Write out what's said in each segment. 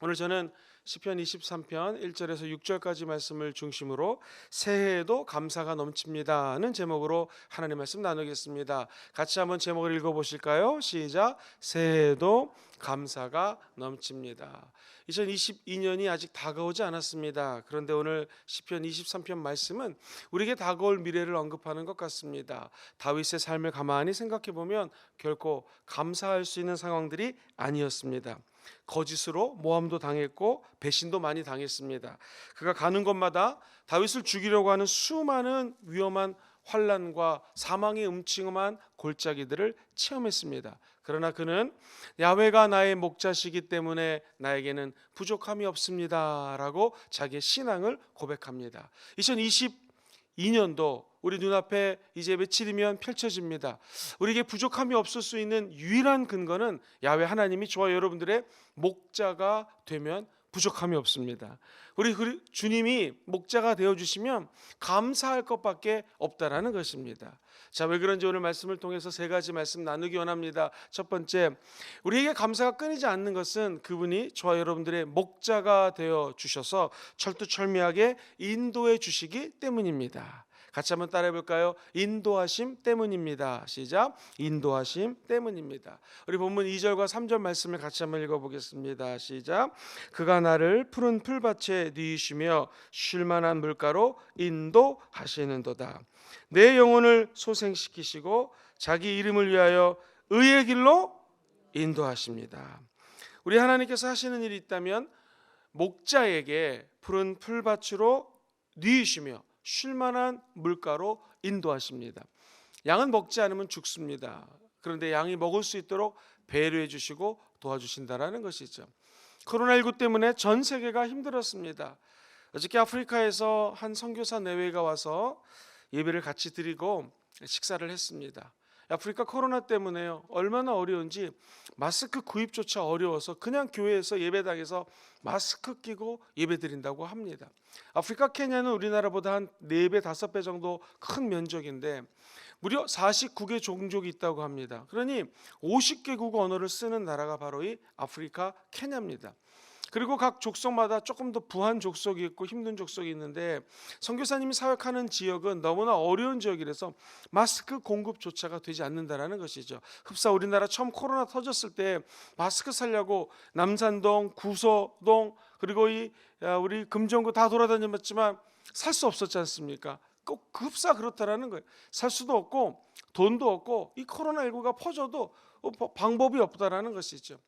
오늘 저는 시편 23편 1절에서 6절까지 말씀을 중심으로 새해에도 감사가 넘칩니다는 제목으로 하나님 말씀 나누겠습니다. 같이 한번 제목을 읽어보실까요? 시작. 새해에도 감사가 넘칩니다. 2022년이 아직 다가오지 않았습니다. 그런데 오늘 시편 23편 말씀은 우리에게 다가올 미래를 언급하는 것 같습니다. 다윗의 삶을 가만히 생각해 보면 결코 감사할 수 있는 상황들이 아니었습니다. 거짓으로 모함도 당했고 배신도 많이 당했습니다. 그가 가는 곳마다 다윗을 죽이려고 하는 수많은 위험한 환난과 사망의 음침한 골짜기들을 체험했습니다. 그러나 그는 야훼가 나의 목자시기 때문에 나에게는 부족함이 없습니다라고 자기의 신앙을 고백합니다. 2022년도 우리 눈앞에 이제 며칠이면 펼쳐집니다. 우리에게 부족함이 없을 수 있는 유일한 근거는 야훼 하나님이 저와 여러분들의 목자가 되면 부족함이 없습니다. 우리 주님이 목자가 되어주시면 감사할 것밖에 없다라는 것입니다. 자, 왜 그런지 오늘 말씀을 통해서 세 가지 말씀 나누기 원합니다. 첫 번째, 우리에게 감사가 끊이지 않는 것은 그분이 저와 여러분들의 목자가 되어주셔서 철두철미하게 인도해 주시기 때문입니다. 같이 한번 따라해 볼까요? 인도하심 때문입니다. 시작. 인도하심 때문입니다. 우리 본문 2절과 3절 말씀을 같이 한번 읽어보겠습니다. 시작. 그가 나를 푸른 풀밭에 누이시며 쉴만한 물가로 인도하시는도다. 내 영혼을 소생시키시고 자기 이름을 위하여 의의 길로 인도하십니다. 우리 하나님께서 하시는 일이 있다면 목자에게 푸른 풀밭으로 누이시며 쉴만한 물가로 인도하십니다. 양은 먹지 않으면 죽습니다. 그런데 양이 먹을 수 있도록 배려해 주시고 도와주신다라는 것이죠. 코로나19 때문에 전 세계가 힘들었습니다. 어저께 아프리카에서 한 선교사 내외가 와서 예배를 같이 드리고 식사를 했습니다. 아프리카 코로나 때문에요. 얼마나 어려운지 마스크 구입조차 어려워서 그냥 교회에서 예배당에서 마스크 끼고 예배 드린다고 합니다. 아프리카 케냐는 우리나라보다 한 4배, 5배 정도 큰 면적인데 무려 49개 종족이 있다고 합니다. 그러니 50개국 언어를 쓰는 나라가 바로 이 아프리카 케냐입니다. 그리고 각 족속마다 조금 더 부한 족속이 있고 힘든 족속이 있는데 선교사님이 사역하는 지역은 너무나 어려운 지역이라서 마스크 공급조차가 되지 않는다라는 것이죠. 흡사 우리나라 처음 코로나 터졌을 때 마스크 살려고 남산동, 구서동 그리고 우리 금정구 다 돌아다녔지만 살 수 없었지 않습니까? 꼭 흡사 그렇다라는 거예요. 살 수도 없고 돈도 없고 이 코로나19가 퍼져도 방법이 없다라는 것이죠.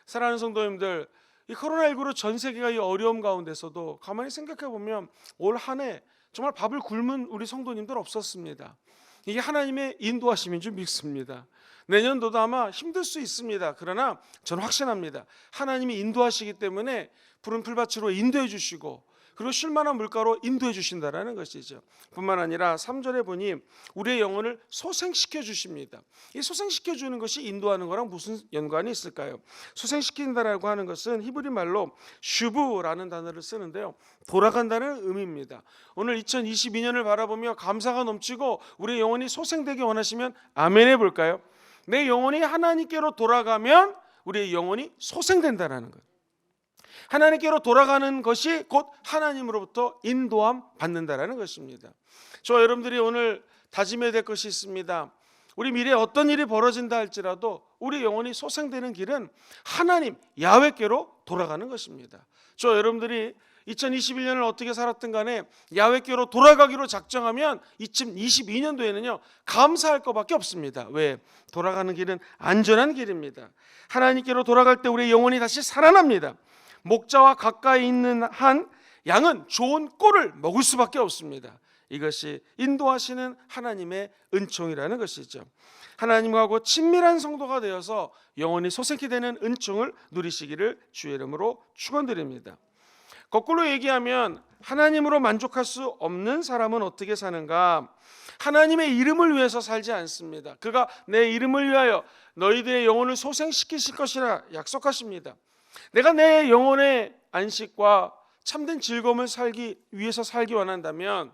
사랑하는 성도님들, 이 코로나19로 전 세계가 이 어려움 가운데서도 가만히 생각해 보면 올 한 해 정말 밥을 굶은 우리 성도님들 없었습니다. 이게 하나님의 인도하심인 줄 믿습니다. 내년도도 아마 힘들 수 있습니다. 그러나 저는 확신합니다. 하나님이 인도하시기 때문에 푸른 풀밭으로 인도해 주시고 그리고 쉴만한 물가로 인도해 주신다라는 것이죠. 뿐만 아니라 3절에 보니 우리의 영혼을 소생시켜 주십니다. 이 소생시켜 주는 것이 인도하는 거랑 무슨 연관이 있을까요? 소생시킨다라고 하는 것은 히브리 말로 슈브라는 단어를 쓰는데요. 돌아간다는 의미입니다. 오늘 2022년을 바라보며 감사가 넘치고 우리의 영혼이 소생되기 원하시면 아멘 해볼까요? 내 영혼이 하나님께로 돌아가면 우리의 영혼이 소생된다라는 것. 하나님께로 돌아가는 것이 곧 하나님으로부터 인도함 받는다라는 것입니다. 저와 여러분들이 오늘 다짐해야 될 것이 있습니다. 우리 미래에 어떤 일이 벌어진다 할지라도 우리 영혼이 소생되는 길은 하나님 야훼께로 돌아가는 것입니다. 저와 여러분들이 2021년을 어떻게 살았든 간에 야훼께로 돌아가기로 작정하면 2022년도에는요 감사할 것밖에 없습니다. 왜? 돌아가는 길은 안전한 길입니다. 하나님께로 돌아갈 때 우리의 영혼이 다시 살아납니다. 목자와 가까이 있는 한 양은 좋은 꼴을 먹을 수밖에 없습니다. 이것이 인도하시는 하나님의 은총이라는 것이죠. 하나님하고 친밀한 성도가 되어서 영원히 소생케 되는 은총을 누리시기를 주의 이름으로 축원드립니다. 거꾸로 얘기하면 하나님으로 만족할 수 없는 사람은 어떻게 사는가? 하나님의 이름을 위해서 살지 않습니다. 그가 내 이름을 위하여 너희들의 영혼을 소생시키실 것이라 약속하십니다. 내가 내 영혼의 안식과 참된 즐거움을 살기 위해서 살기 원한다면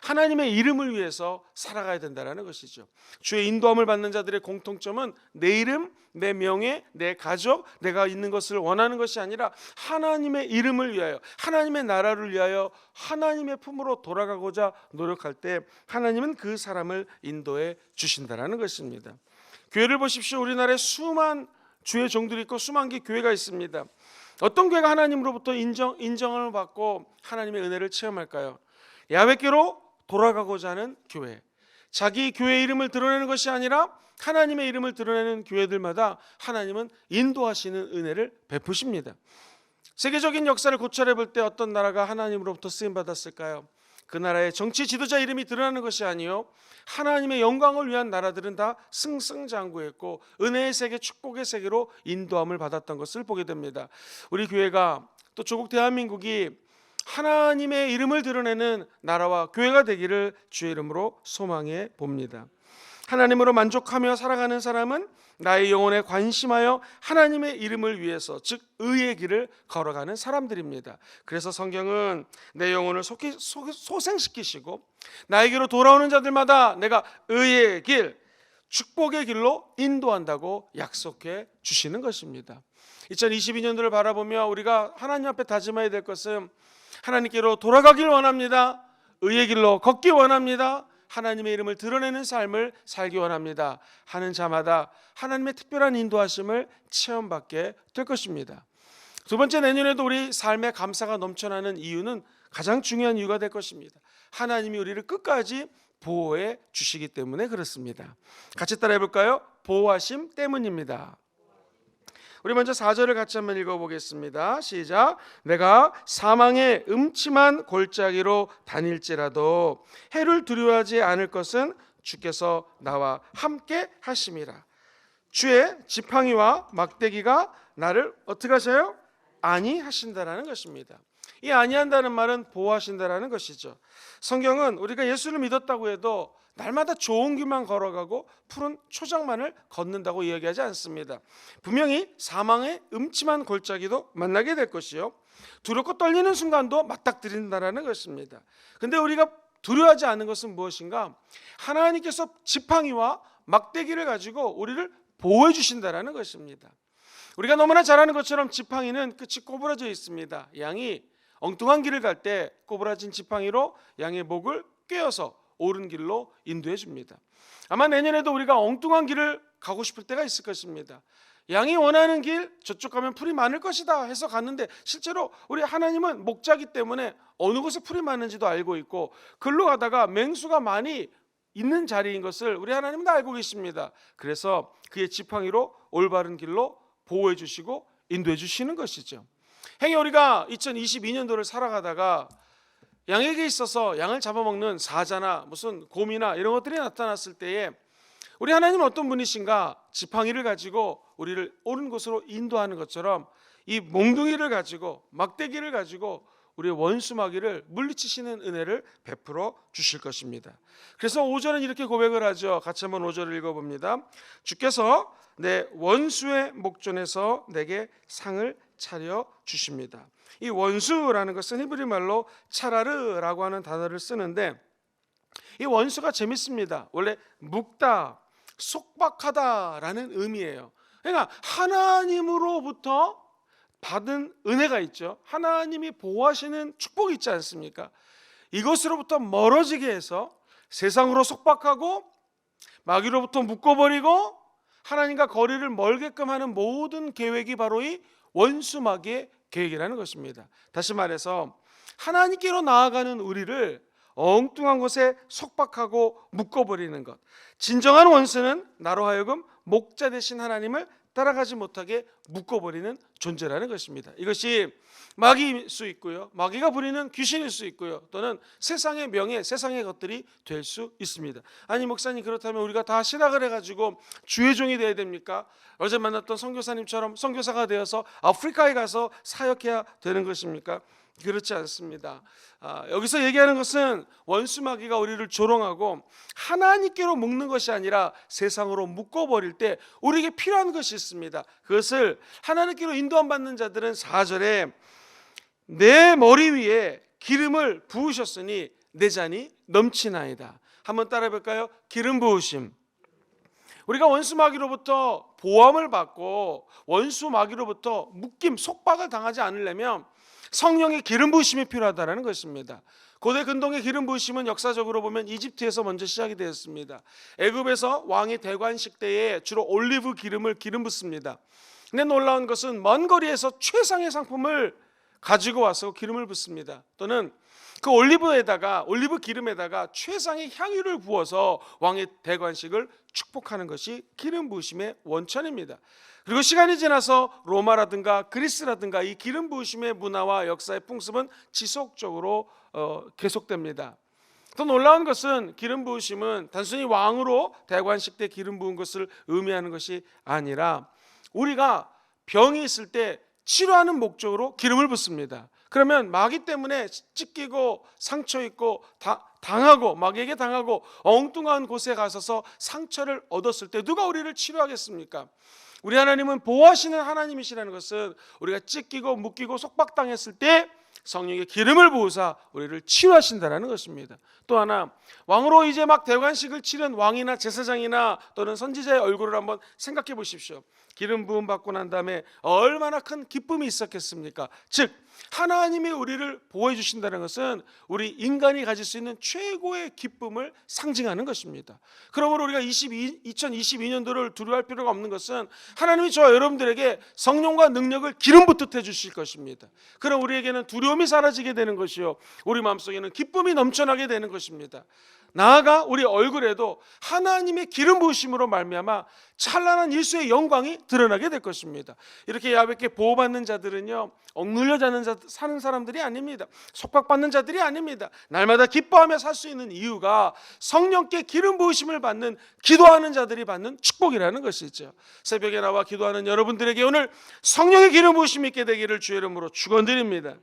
하나님의 이름을 위해서 살아가야 된다는 것이죠. 주의 인도함을 받는 자들의 공통점은 내 이름, 내 명예, 내 가족, 내가 있는 것을 원하는 것이 아니라 하나님의 이름을 위하여, 하나님의 나라를 위하여 하나님의 품으로 돌아가고자 노력할 때 하나님은 그 사람을 인도해 주신다는 것입니다. 교회를 보십시오. 우리나라에 수만 주의 종들이 있고 수만 개 교회가 있습니다. 어떤 교회가 하나님으로부터 인정을 받고 하나님의 은혜를 체험할까요? 야훼께로 돌아가고자 하는 교회, 자기 교회 이름을 드러내는 것이 아니라 하나님의 이름을 드러내는 교회들마다 하나님은 인도하시는 은혜를 베푸십니다. 세계적인 역사를 고찰해 볼 때 어떤 나라가 하나님으로부터 쓰임 받았을까요? 그 나라의 정치 지도자 이름이 드러나는 것이 아니요, 하나님의 영광을 위한 나라들은 다 승승장구했고 은혜의 세계, 축복의 세계로 인도함을 받았던 것을 보게 됩니다. 우리 교회가, 또 조국 대한민국이 하나님의 이름을 드러내는 나라와 교회가 되기를 주의 이름으로 소망해 봅니다. 하나님으로 만족하며 살아가는 사람은 나의 영혼에 관심하여 하나님의 이름을 위해서, 즉 의의 길을 걸어가는 사람들입니다. 그래서 성경은 내 영혼을 소생시키시고 나에게로 돌아오는 자들마다 내가 의의 길, 축복의 길로 인도한다고 약속해 주시는 것입니다. 2022년도를 바라보며 우리가 하나님 앞에 다짐해야 될 것은 하나님께로 돌아가길 원합니다. 의의 길로 걷기 원합니다. 하나님의 이름을 드러내는 삶을 살기 원합니다 하는 자마다 하나님의 특별한 인도하심을 체험받게 될 것입니다. 두 번째, 내년에도 우리 삶에 감사가 넘쳐나는 이유는, 가장 중요한 이유가 될 것입니다. 하나님이 우리를 끝까지 보호해 주시기 때문에 그렇습니다. 같이 따라해 볼까요? 보호하심 때문입니다. 우리 먼저 4절을 같이 한번 읽어보겠습니다. 시작. 내가 사망의 음침한 골짜기로 다닐지라도 해를 두려워하지 않을 것은 주께서 나와 함께 하심이라. 주의 지팡이와 막대기가 나를 어떻게 하셔요? 안위하신다라는 것입니다. 이 안위한다는 말은 보호하신다라는 것이죠. 성경은 우리가 예수를 믿었다고 해도 날마다 좋은 길만 걸어가고 푸른 초장만을 걷는다고 이야기하지 않습니다. 분명히 사망의 음침한 골짜기도 만나게 될 것이요, 두렵고 떨리는 순간도 맞닥뜨린다는 것입니다. 그런데 우리가 두려워하지 않는 것은 무엇인가? 하나님께서 지팡이와 막대기를 가지고 우리를 보호해 주신다는 것입니다. 우리가 너무나 잘 아는 것처럼 지팡이는 끝이 꼬부라져 있습니다. 양이 엉뚱한 길을 갈 때 꼬부라진 지팡이로 양의 목을 꿰어서 옳은 길로 인도해 줍니다. 아마 내년에도 우리가 엉뚱한 길을 가고 싶을 때가 있을 것입니다. 양이 원하는 길, 저쪽 가면 풀이 많을 것이다 해서 갔는데 실제로 우리 하나님은 목자기 때문에 어느 곳에 풀이 많은지도 알고 있고 글로 가다가 맹수가 많이 있는 자리인 것을 우리 하나님은 다 알고 계십니다. 그래서 그의 지팡이로 올바른 길로 보호해 주시고 인도해 주시는 것이죠. 행여 우리가 2022년도를 살아가다가 양에게 있어서 양을 잡아먹는 사자나 무슨 곰이나 이런 것들이 나타났을 때에 우리 하나님은 어떤 분이신가? 지팡이를 가지고 우리를 옳은 곳으로 인도하는 것처럼 이 몽둥이를 가지고, 막대기를 가지고 우리의 원수마귀를 물리치시는 은혜를 베풀어 주실 것입니다. 그래서 5절은 이렇게 고백을 하죠. 같이 한번 5절을 읽어봅니다. 주께서 내 원수의 목전에서 내게 상을 차려 주십니다. 이 원수라는 것은 히브리 말로 차라르라고 하는 단어를 쓰는데, 이 원수가 재밌습니다. 원래 묵다, 속박하다라는 의미예요. 그러니까 하나님으로부터 받은 은혜가 있죠. 하나님이 보호하시는 축복이 있지 않습니까? 이것으로부터 멀어지게 해서 세상으로 속박하고 마귀로부터 묶어버리고 하나님과 거리를 멀게끔 하는 모든 계획이 바로 이 원수 마귀의 계획이라는 것입니다. 다시 말해서 하나님께로 나아가는 우리를 엉뚱한 곳에 속박하고 묶어버리는 것. 진정한 원수는 나로 하여금 목자 되신 하나님을 따라가지 못하게 묶어버리는 존재라는 것입니다. 이것이 마귀일 수 있고요, 마귀가 부리는 귀신일 수 있고요, 또는 세상의 명예, 세상의 것들이 될 수 있습니다. 아니 목사님, 그렇다면 우리가 다 신학을 해가지고 주의 종이 되어야 됩니까? 어제 만났던 선교사님처럼 선교사가 되어서 아프리카에 가서 사역해야 되는 것입니까? 그렇지 않습니다. 여기서 얘기하는 것은 원수 마귀가 우리를 조롱하고 하나님께로 묶는 것이 아니라 세상으로 묶어버릴 때 우리에게 필요한 것이 있습니다. 그것을 하나님께로 인도함 받는 자들은 4절에 내 머리 위에 기름을 부으셨으니 내 잔이 넘치나이다. 한번 따라해 볼까요? 기름 부으심. 우리가 원수 마귀로부터 보호함을 받고 원수 마귀로부터 묶임, 속박을 당하지 않으려면 성령의 기름 부으심이 필요하다는 것입니다. 고대 근동의 기름 부으심은 역사적으로 보면 이집트에서 먼저 시작이 되었습니다. 애굽에서 왕이 대관식 때에 주로 올리브 기름을 기름 붓습니다. 근데 놀라운 것은 먼 거리에서 최상의 상품을 가지고 와서 기름을 붓습니다. 또는 그 올리브 기름에다가 최상의 향유를 부어서 왕의 대관식을 축복하는 것이 기름 부으심의 원천입니다. 그리고 시간이 지나서 로마라든가 그리스라든가 이 기름 부으심의 문화와 역사의 풍습은 지속적으로 계속됩니다. 더 놀라운 것은 기름 부으심은 단순히 왕으로 대관식 때 기름 부은 것을 의미하는 것이 아니라 우리가 병이 있을 때 치료하는 목적으로 기름을 붓습니다. 그러면 마귀 때문에 찢기고 상처 있고 당하고 마귀에게 당하고 엉뚱한 곳에 가서서 상처를 얻었을 때 누가 우리를 치료하겠습니까? 우리 하나님은 보호하시는 하나님이시라는 것은 우리가 찢기고 묶이고 속박당했을 때 성령의 기름을 부으사 우리를 치유하신다는 것입니다. 또 하나, 왕으로 이제 막 대관식을 치른 왕이나 제사장이나 또는 선지자의 얼굴을 한번 생각해 보십시오. 기름 부음 받고 난 다음에 얼마나 큰 기쁨이 있었겠습니까? 즉 하나님이 우리를 보호해 주신다는 것은 우리 인간이 가질 수 있는 최고의 기쁨을 상징하는 것입니다. 그러므로 우리가 2022년도를 두려워할 필요가 없는 것은 하나님이 저와 여러분들에게 성령과 능력을 기름 붓듯 해 주실 것입니다. 그럼 우리에게는 두려움이 사라지게 되는 것이요, 우리 마음속에는 기쁨이 넘쳐나게 되는 것입니다. 나아가 우리 얼굴에도 하나님의 기름 부으심으로 말미암아 찬란한 예수의 영광이 드러나게 될 것입니다. 이렇게 야곱께 보호받는 자들은요, 억눌려 사는 사람들이 아닙니다. 속박받는 자들이 아닙니다. 날마다 기뻐하며 살 수 있는 이유가 성령께 기름 부으심을 받는 기도하는 자들이 받는 축복이라는 것이죠. 새벽에 나와 기도하는 여러분들에게 오늘 성령의 기름 부으심이 있게 되기를 주의 이름으로 축원드립니다.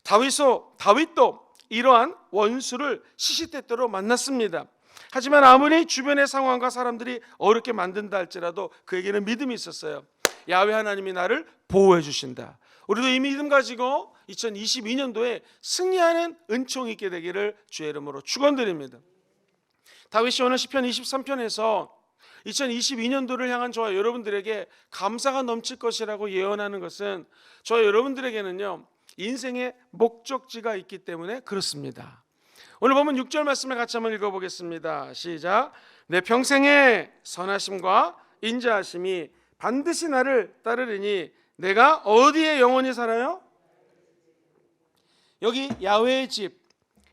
다윗도 이러한 원수를 시시때때로 만났습니다. 하지만 아무리 주변의 상황과 사람들이 어렵게 만든다 할지라도 그에게는 믿음이 있었어요. 야훼 하나님이 나를 보호해 주신다. 우리도 이 믿음 가지고 2022년도에 승리하는 은총이 있게 되기를 주의 이름으로 축원드립니다. 다윗이 오늘 시편 23편에서 2022년도를 향한 저와 여러분들에게 감사가 넘칠 것이라고 예언하는 것은 저와 여러분들에게는요, 인생의 목적지가 있기 때문에 그렇습니다. 오늘 보면 6절 말씀을 같이 한번 읽어보겠습니다. 시작. 내 평생의 선하심과 인자하심이 반드시 나를 따르리니 내가 어디에 영원히 살아요? 여기 야훼의 집,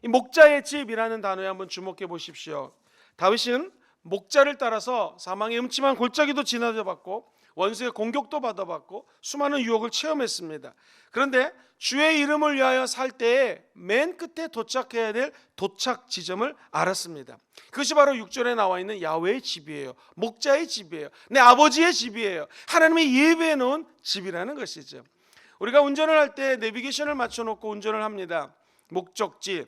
이 목자의 집이라는 단어에 한번 주목해 보십시오. 다윗은 목자를 따라서 사망의 음침한 골짜기도 지나쳐봤고 원수의 공격도 받아봤고 수많은 유혹을 체험했습니다. 그런데 주의 이름을 위하여 살 때에 맨 끝에 도착해야 될 도착 지점을 알았습니다. 그것이 바로 6절에 나와 있는 야훼의 집이에요. 목자의 집이에요. 내 아버지의 집이에요. 하나님이 예배해 놓은 집이라는 것이죠. 우리가 운전을 할 때 내비게이션을 맞춰놓고 운전을 합니다. 목적지,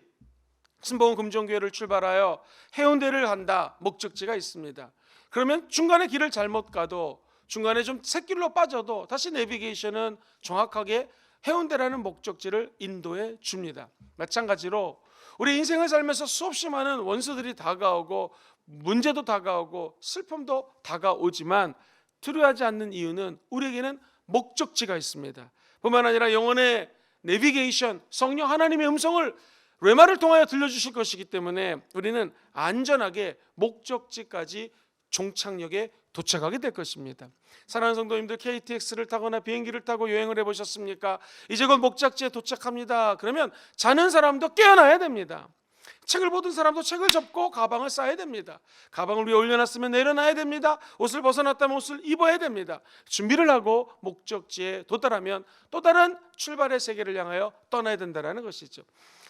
신봉 금종교회를 출발하여 해운대를 간다. 목적지가 있습니다. 그러면 중간에 길을 잘못 가도, 중간에 좀 샛길로 빠져도 다시 내비게이션은 정확하게 해운대라는 목적지를 인도해 줍니다. 마찬가지로 우리 인생을 살면서 수없이 많은 원수들이 다가오고 문제도 다가오고 슬픔도 다가오지만 두려워하지 않는 이유는 우리에게는 목적지가 있습니다. 뿐만 아니라 영혼의 내비게이션, 성령 하나님의 음성을 뢰마를 통하여 들려주실 것이기 때문에 우리는 안전하게 목적지까지 종착역에 도착하게 될 것입니다. 사랑하는 성도님들, KTX를 타거나 비행기를 타고 여행을 해보셨습니까? 이제 곧 목적지에 도착합니다. 그러면 자는 사람도 깨어나야 됩니다. 책을 보던 사람도 책을 접고 가방을 싸야 됩니다. 가방을 위에 올려놨으면 내려놔야 됩니다. 옷을 벗어놨다면 옷을 입어야 됩니다. 준비를 하고 목적지에 도달하면 또 다른 출발의 세계를 향하여 떠나야 된다는 것이죠.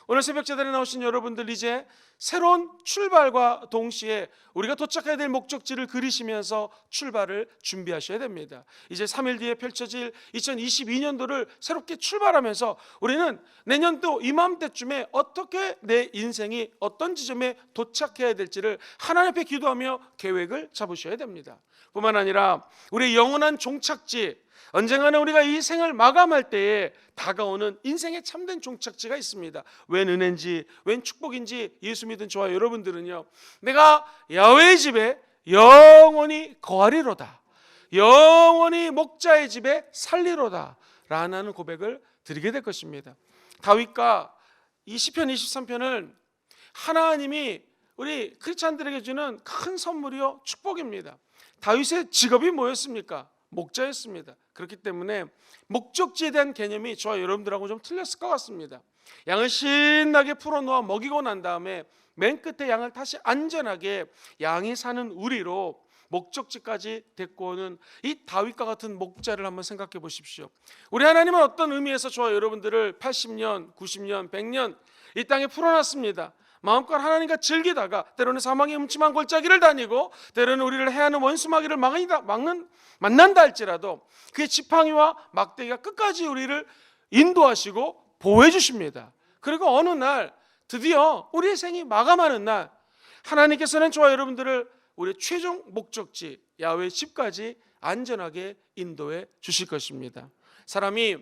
오늘 새벽 제단에 나오신 여러분들, 이제 새로운 출발과 동시에 우리가 도착해야 될 목적지를 그리시면서 출발을 준비하셔야 됩니다. 이제 3일 뒤에 펼쳐질 2022년도를 새롭게 출발하면서 우리는 내년도 이맘때쯤에 어떻게 내 인생이 여러분이 어떤 지점에 도착해야 될지를 하나님 앞에 기도하며 계획을 잡으셔야 됩니다. 뿐만 아니라 우리의 영원한 종착지, 언젠가는 우리가 이 생을 마감할 때에 다가오는 인생의 참된 종착지가 있습니다. 웬 은혜인지 웬 축복인지 예수 믿은 저와 여러분들은요, 내가 야훼의 집에 영원히 거하리로다, 영원히 목자의 집에 살리로다 라는 고백을 드리게 될 것입니다. 다윗과 이 시편 23편은 하나님이 우리 크리스찬들에게 주는 큰 선물이요 축복입니다. 다윗의 직업이 뭐였습니까? 목자였습니다. 그렇기 때문에 목적지에 대한 개념이 저와 여러분들하고 좀 틀렸을 것 같습니다. 양을 신나게 풀어놓아 먹이고 난 다음에 맨 끝에 양을 다시 안전하게 양이 사는 우리로 목적지까지 데리고 오는 이 다윗과 같은 목자를 한번 생각해 보십시오. 우리 하나님은 어떤 의미에서 저와 여러분들을 80년, 90년, 100년 이 땅에 풀어놨습니다. 마음껏 하나님과 즐기다가 때로는 사망의 음침한 골짜기를 다니고 때로는 우리를 해하는 원수마귀를 만난다 할지라도 그의 지팡이와 막대기가 끝까지 우리를 인도하시고 보호해 주십니다. 그리고 어느 날 드디어 우리의 생이 마감하는 날 하나님께서는 저와 여러분들을 우리의 최종 목적지 야훼의 집까지 안전하게 인도해 주실 것입니다. 사람이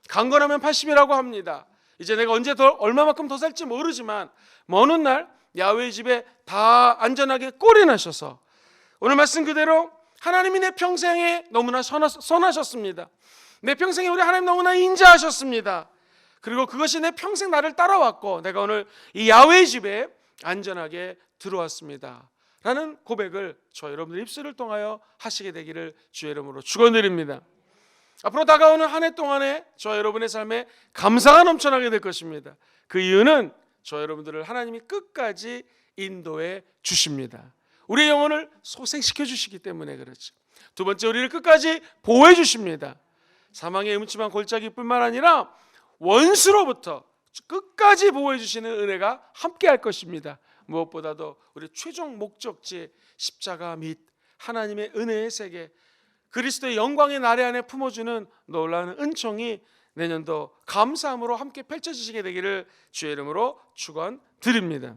강건하면 80이라고 합니다. 이제 내가 언제 얼마만큼 더 살지 모르지만 어느 날 야훼의 집에 다 안전하게 꼴이 나셔서 오늘 말씀 그대로 하나님이 내 평생에 너무나 선하셨습니다. 내 평생에 우리 하나님 너무나 인자하셨습니다. 그리고 그것이 내 평생 나를 따라왔고 내가 오늘 이 야훼의 집에 안전하게 들어왔습니다 라는 고백을 저 여러분들 입술을 통하여 하시게 되기를 주의 이름으로 축원드립니다. 앞으로 다가오는 한 해 동안에 저 여러분의 삶에 감사가 넘쳐나게 될 것입니다. 그 이유는 저 여러분들을 하나님이 끝까지 인도해 주십니다. 우리의 영혼을 소생시켜 주시기 때문에 그렇죠. 두 번째, 우리를 끝까지 보호해 주십니다. 사망의 음침한 골짜기뿐만 아니라 원수로부터 끝까지 보호해 주시는 은혜가 함께 할 것입니다. 무엇보다도 우리 최종 목적지 십자가 및 하나님의 은혜의 세계, 그리스도의 영광의 나래 안에 품어주는 놀라운 은총이 내년도 감사함으로 함께 펼쳐지시게 되기를 주의 이름으로 축원드립니다.